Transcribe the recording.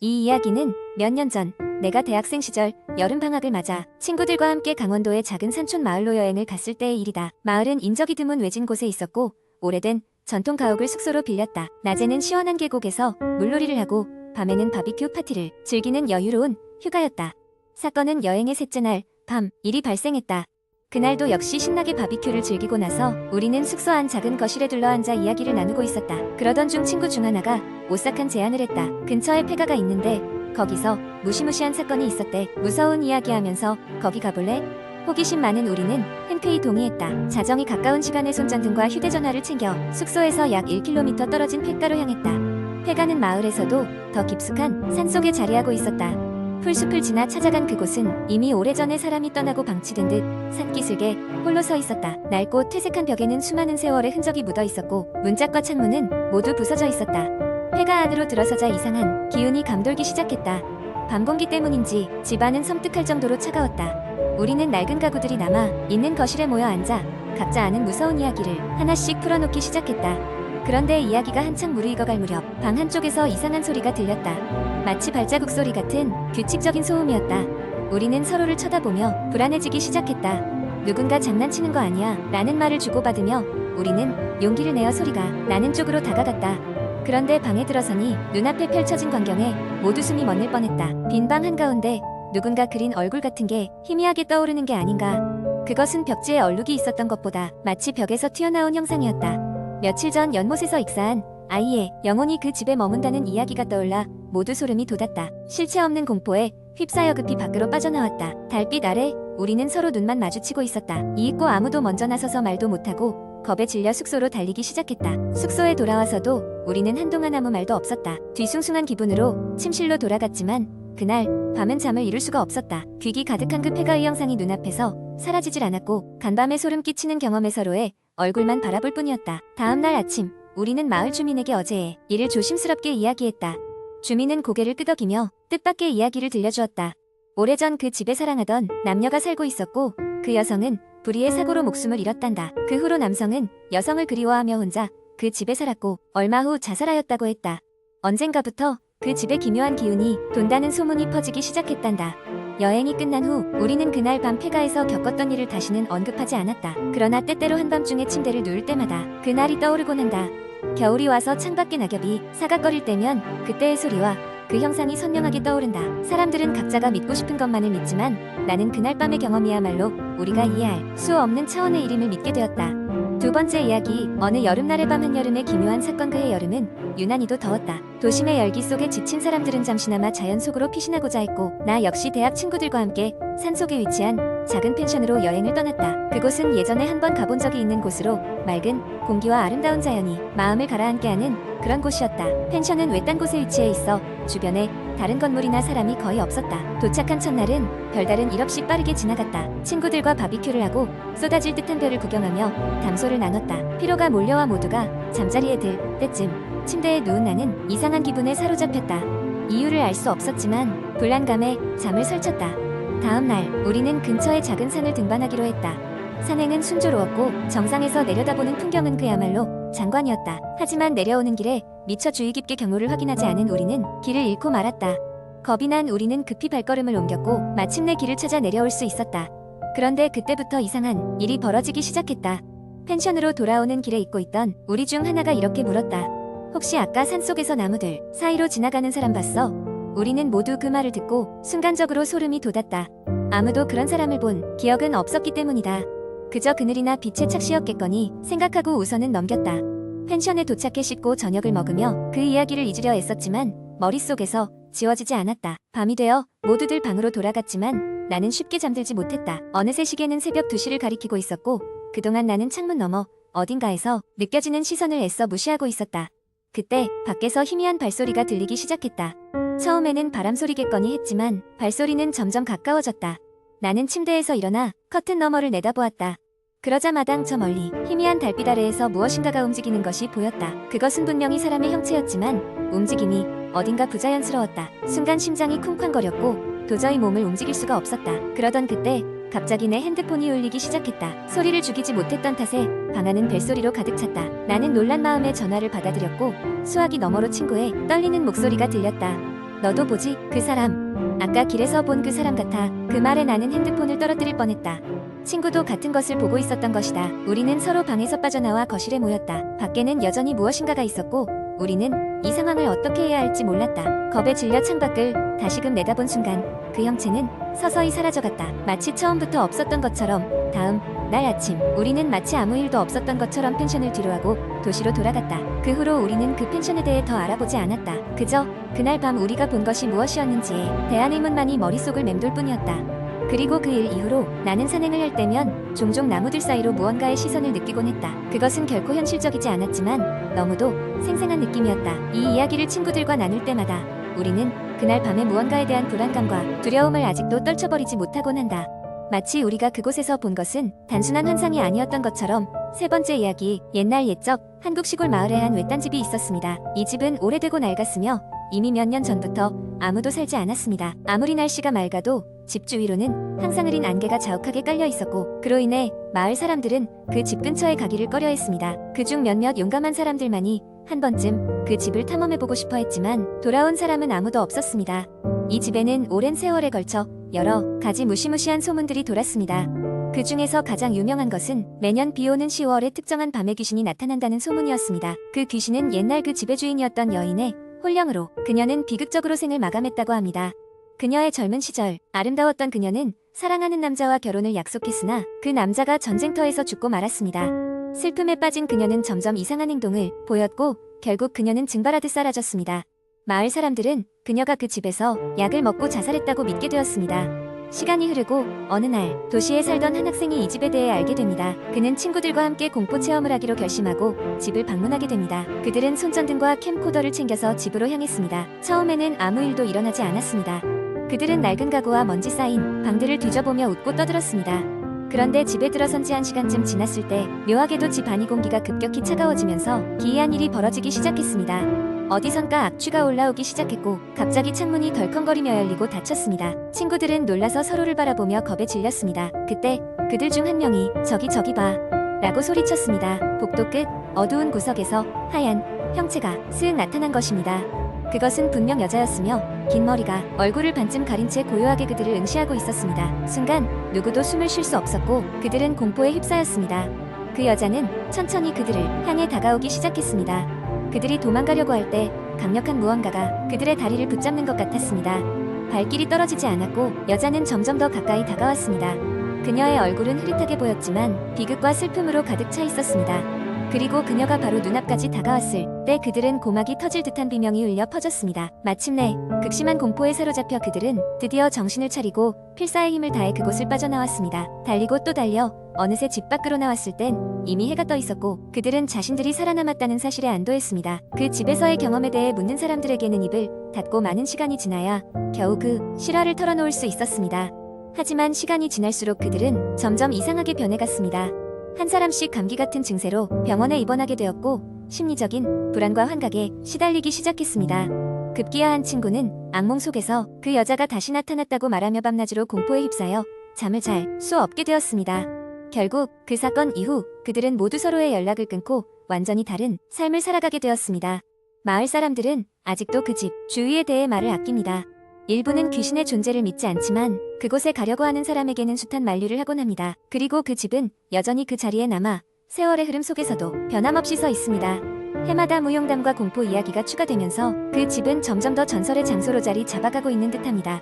이 이야기는 몇 년 전 내가 대학생 시절 여름방학을 맞아 친구들과 함께 강원도의 작은 산촌 마을로 여행을 갔을 때의 일이다. 마을은 인적이 드문 외진 곳에 있었고 오래된 전통 가옥을 숙소로 빌렸다. 낮에는 시원한 계곡에서 물놀이를 하고 밤에는 바비큐 파티를 즐기는 여유로운 휴가였다. 사건은 여행의 셋째 날 밤 일이 발생했다. 그날도 역시 신나게 바비큐를 즐기고 나서 우리는 숙소 안 작은 거실에 둘러앉아 이야기를 나누고 있었다. 그러던 중 친구 중 하나가 오싹한 제안을 했다. 근처에 폐가가 있는데 거기서 무시무시한 사건이 있었대. 무서운 이야기하면서 거기 가볼래? 호기심 많은 우리는 흔쾌히 동의했다. 자정이 가까운 시간에 손전등과 휴대전화를 챙겨 숙소에서 약 1km 떨어진 폐가로 향했다. 폐가는 마을에서도 더 깊숙한 산속에 자리하고 있었다. 풀숲을 지나 찾아간 그곳은 이미 오래전에 사람이 떠나고 방치된 듯 산기슭에 홀로 서 있었다. 낡고 퇴색한 벽에는 수많은 세월의 흔적이 묻어 있었고 문짝과 창문은 모두 부서져 있었다. 폐가 안으로 들어서자 이상한 기운이 감돌기 시작했다. 밤 공기 때문인지 집안은 섬뜩할 정도로 차가웠다. 우리는 낡은 가구들이 남아 있는 거실에 모여 앉아 각자 아는 무서운 이야기를 하나씩 풀어놓기 시작했다. 그런데 이야기가 한창 무르익어갈 무렵 방 한쪽에서 이상한 소리가 들렸다. 마치 발자국 소리 같은 규칙적인 소음이었다. 우리는 서로를 쳐다보며 불안해지기 시작했다. 누군가 장난치는 거 아니야? 라는 말을 주고받으며 우리는 용기를 내어 소리가 나는 쪽으로 다가갔다. 그런데 방에 들어서니 눈앞에 펼쳐진 광경에 모두 숨이 멎을 뻔했다. 빈 방 한가운데 누군가 그린 얼굴 같은 게 희미하게 떠오르는 게 아닌가. 그것은 벽지에 얼룩이 있었던 것보다 마치 벽에서 튀어나온 형상이었다. 며칠 전 연못에서 익사한 아이의 영혼이 그 집에 머문다는 이야기가 떠올라 모두 소름이 돋았다. 실체 없는 공포에 휩싸여 급히 밖으로 빠져나왔다. 달빛 아래 우리는 서로 눈만 마주치고 있었다. 이윽고 아무도 먼저 나서서 말도 못하고 겁에 질려 숙소로 달리기 시작했다. 숙소에 돌아와서도 우리는 한동안 아무 말도 없었다. 뒤숭숭한 기분으로 침실로 돌아갔지만 그날 밤은 잠을 이룰 수가 없었다. 귀기 가득한 그 폐가의 형상이 눈앞에서 사라지질 않았고 간밤에 소름 끼치는 경험에 서로의 얼굴만 바라볼 뿐이었다. 다음날 아침 우리는 마을 주민에게 어제의 일을 조심스럽게 이야기했다. 주민은 고개를 끄덕이며 뜻밖의 이야기를 들려주었다. 오래전 그 집에 사랑하던 남녀가 살고 있었고 그 여성은 불의의 사고로 목숨을 잃었단다. 그 후로 남성은 여성을 그리워하며 혼자 그 집에 살았고 얼마 후 자살하였다고 했다. 언젠가부터 그 집에 기묘한 기운이 돈다는 소문이 퍼지기 시작했단다. 여행이 끝난 후 우리는 그날 밤 폐가에서 겪었던 일을 다시는 언급하지 않았다. 그러나 때때로 한밤중에 침대를 누울 때마다 그날이 떠오르곤 한다. 겨울이 와서 창밖에 낙엽이 사각거릴 때면 그때의 소리와 그 형상이 선명하게 떠오른다. 사람들은 각자가 믿고 싶은 것만을 믿지만 나는 그날 밤의 경험이야말로 우리가 이해할 수 없는 차원의 일임을 믿게 되었다. 두 번째 이야기. 어느 여름날의 밤 한여름의 기묘한 사건. 그해 여름은 유난히도 더웠다. 도심의 열기 속에 지친 사람들은 잠시나마 자연 속으로 피신하고자 했고 나 역시 대학 친구들과 함께 산속에 위치한 작은 펜션으로 여행을 떠났다. 그곳은 예전에 한번 가본 적이 있는 곳으로 맑은 공기와 아름다운 자연이 마음을 가라앉게 하는 그런 곳이었다. 펜션은 외딴 곳에 위치해 있어 주변에 다른 건물이나 사람이 거의 없었다. 도착한 첫날은 별다른 일 없이 빠르게 지나갔다. 친구들과 바비큐를 하고 쏟아질 듯한 별을 구경하며 담소를 나눴다. 피로가 몰려와 모두가 잠자리에 들 때쯤 침대에 누운 나는 이상한 기분에 사로잡혔다. 이유를 알 수 없었지만 불안감에 잠을 설쳤다. 다음 날 우리는 근처의 작은 산을 등반하기로 했다. 산행은 순조로웠고 정상에서 내려다보는 풍경은 그야말로 장관이었다. 하지만 내려오는 길에 미처 주의 깊게 경로를 확인하지 않은 우리는 길을 잃고 말았다. 겁이 난 우리는 급히 발걸음을 옮겼고 마침내 길을 찾아 내려올 수 있었다. 그런데 그때부터 이상한 일이 벌어지기 시작했다. 펜션으로 돌아오는 길에 잊고 있던 우리 중 하나가 이렇게 물었다. 혹시 아까 산속에서 나무들 사이로 지나가는 사람 봤어? 우리는 모두 그 말을 듣고 순간적으로 소름이 돋았다. 아무도 그런 사람을 본 기억은 없었기 때문이다. 그저 그늘이나 빛의 착시였겠거니 생각하고 우선은 넘겼다. 펜션에 도착해 씻고 저녁을 먹으며 그 이야기를 잊으려 애썼지만 머릿속에서 지워지지 않았다. 밤이 되어 모두들 방으로 돌아갔지만 나는 쉽게 잠들지 못했다. 어느새 시계는 새벽 2시를 가리키고 있었고 그동안 나는 창문 너머 어딘가에서 느껴지는 시선을 애써 무시하고 있었다. 그때 밖에서 희미한 발소리가 들리기 시작했다. 처음에는 바람소리겠거니 했지만 발소리는 점점 가까워졌다. 나는 침대에서 일어나 커튼 너머를 내다보았다. 그러자 마당 저 멀리 희미한 달빛 아래에서 무엇인가가 움직이는 것이 보였다. 그것은 분명히 사람의 형체였지만 움직임이 어딘가 부자연스러웠다. 순간 심장이 쿵쾅거렸고 도저히 몸을 움직일 수가 없었다. 그러던 그때 갑자기 내 핸드폰이 울리기 시작했다. 소리를 죽이지 못했던 탓에 방 안은 벨소리로 가득 찼다. 나는 놀란 마음에 전화를 받아들였고 수화기 너머로 친구의 떨리는 목소리가 들렸다. 너도 보지, 그 사람. 아까 길에서 본 그 사람 같아. 그 말에 나는 핸드폰을 떨어뜨릴 뻔했다. 친구도 같은 것을 보고 있었던 것이다. 우리는 서로 방에서 빠져나와 거실에 모였다. 밖에는 여전히 무엇인가가 있었고 우리는 이 상황을 어떻게 해야 할지 몰랐다. 겁에 질려 창밖을 다시금 내다본 순간 그 형체는 서서히 사라져갔다. 마치 처음부터 없었던 것처럼. 다음 날 아침 우리는 마치 아무 일도 없었던 것처럼 펜션을 뒤로하고 도시로 돌아갔다. 그 후로 우리는 그 펜션에 대해 더 알아보지 않았다. 그저 그날 밤 우리가 본 것이 무엇이었는지에 대한 의문만이 머릿속을 맴돌 뿐이었다. 그리고 그 일 이후로 나는 산행을 할 때면 종종 나무들 사이로 무언가의 시선을 느끼곤 했다. 그것은 결코 현실적이지 않았지만 너무도 생생한 느낌이었다. 이 이야기를 친구들과 나눌 때마다 우리는 그날 밤의 무언가에 대한 불안감과 두려움을 아직도 떨쳐버리지 못하곤 한다. 마치 우리가 그곳에서 본 것은 단순한 환상이 아니었던 것처럼. 세 번째 이야기, 옛날 옛적 한국 시골 마을에 한 외딴 집이 있었습니다. 이 집은 오래되고 낡았으며 이미 몇 년 전부터 아무도 살지 않았습니다. 아무리 날씨가 맑아도 집 주위로는 항상 흐린 안개가 자욱하게 깔려 있었고 그로 인해 마을 사람들은 그 집 근처에 가기를 꺼려했습니다. 그중 몇몇 용감한 사람들만이 한 번쯤 그 집을 탐험해보고 싶어 했지만 돌아온 사람은 아무도 없었습니다. 이 집에는 오랜 세월에 걸쳐 여러 가지 무시무시한 소문들이 돌았습니다. 그 중에서 가장 유명한 것은 매년 비오는 10월에 특정한 밤에 귀신이 나타난다는 소문이었습니다. 그 귀신은 옛날 그 집의 주인이었던 여인의 혼령으로 그녀는 비극적으로 생을 마감했다고 합니다. 그녀의 젊은 시절 아름다웠던 그녀는 사랑하는 남자와 결혼을 약속했으나 그 남자가 전쟁터에서 죽고 말았습니다. 슬픔에 빠진 그녀는 점점 이상한 행동을 보였고 결국 그녀는 증발하듯 사라졌습니다. 마을 사람들은 그녀가 그 집에서 약을 먹고 자살했다고 믿게 되었습니다. 시간이 흐르고 어느 날 도시에 살던 한 학생이 이 집에 대해 알게 됩니다. 그는 친구들과 함께 공포 체험을 하기로 결심하고 집을 방문하게 됩니다. 그들은 손전등과 캠코더를 챙겨서 집으로 향했습니다. 처음에는 아무 일도 일어나지 않았습니다. 그들은 낡은 가구와 먼지 쌓인 방들을 뒤져보며 웃고 떠들었습니다. 그런데 집에 들어선 지 1시간쯤 지났을 때 묘하게도 집 안이 공기가 급격히 차가워지면서 기이한 일이 벌어지기 시작했습니다. 어디선가 악취가 올라오기 시작했고 갑자기 창문이 덜컹거리며 열리고 닫혔습니다. 친구들은 놀라서 서로를 바라보며 겁에 질렸습니다. 그때 그들 중 한 명이 저기 봐 라고 소리쳤습니다. 복도 끝 어두운 구석에서 하얀 형체가 쓱 나타난 것입니다. 그것은 분명 여자였으며 긴 머리가 얼굴을 반쯤 가린 채 고요하게 그들을 응시하고 있었습니다. 순간 누구도 숨을 쉴 수 없었고 그들은 공포에 휩싸였습니다. 그 여자는 천천히 그들을 향해 다가오기 시작했습니다. 그들이 도망가려고 할 때 강력한 무언가가 그들의 다리를 붙잡는 것 같았습니다. 발길이 떨어지지 않았고 여자는 점점 더 가까이 다가왔습니다. 그녀의 얼굴은 흐릿하게 보였지만 비극과 슬픔으로 가득 차 있었습니다. 그리고 그녀가 바로 눈앞까지 다가왔을 때 그들은 고막이 터질 듯한 비명이 울려 퍼졌습니다. 마침내 극심한 공포에 사로잡혀 그들은 드디어 정신을 차리고 필사의 힘을 다해 그곳을 빠져나왔습니다. 달리고 또 달려 어느새 집 밖으로 나왔을 땐 이미 해가 떠 있었고 그들은 자신들이 살아남았다는 사실에 안도했습니다. 그 집에서의 경험에 대해 묻는 사람들에게는 입을 닫고 많은 시간이 지나야 겨우 그 실화를 털어놓을 수 있었습니다. 하지만 시간이 지날수록 그들은 점점 이상하게 변해갔습니다. 한 사람씩 감기 같은 증세로 병원에 입원하게 되었고 심리적인 불안과 환각에 시달리기 시작했습니다. 급기야 한 친구는 악몽 속에서 그 여자가 다시 나타났다고 말하며 밤낮으로 공포에 휩싸여 잠을 잘 수 없게 되었습니다. 결국 그 사건 이후 그들은 모두 서로의 연락을 끊고 완전히 다른 삶을 살아가게 되었습니다. 마을 사람들은 아직도 그 집 주위에 대해 말을 아낍니다. 일부는 귀신의 존재를 믿지 않지만 그곳에 가려고 하는 사람에게는 숱한 만류를 하곤 합니다. 그리고 그 집은 여전히 그 자리에 남아 세월의 흐름 속에서도 변함없이 서 있습니다. 해마다 무용담과 공포 이야기가 추가되면서 그 집은 점점 더 전설의 장소로 자리 잡아가고 있는 듯합니다.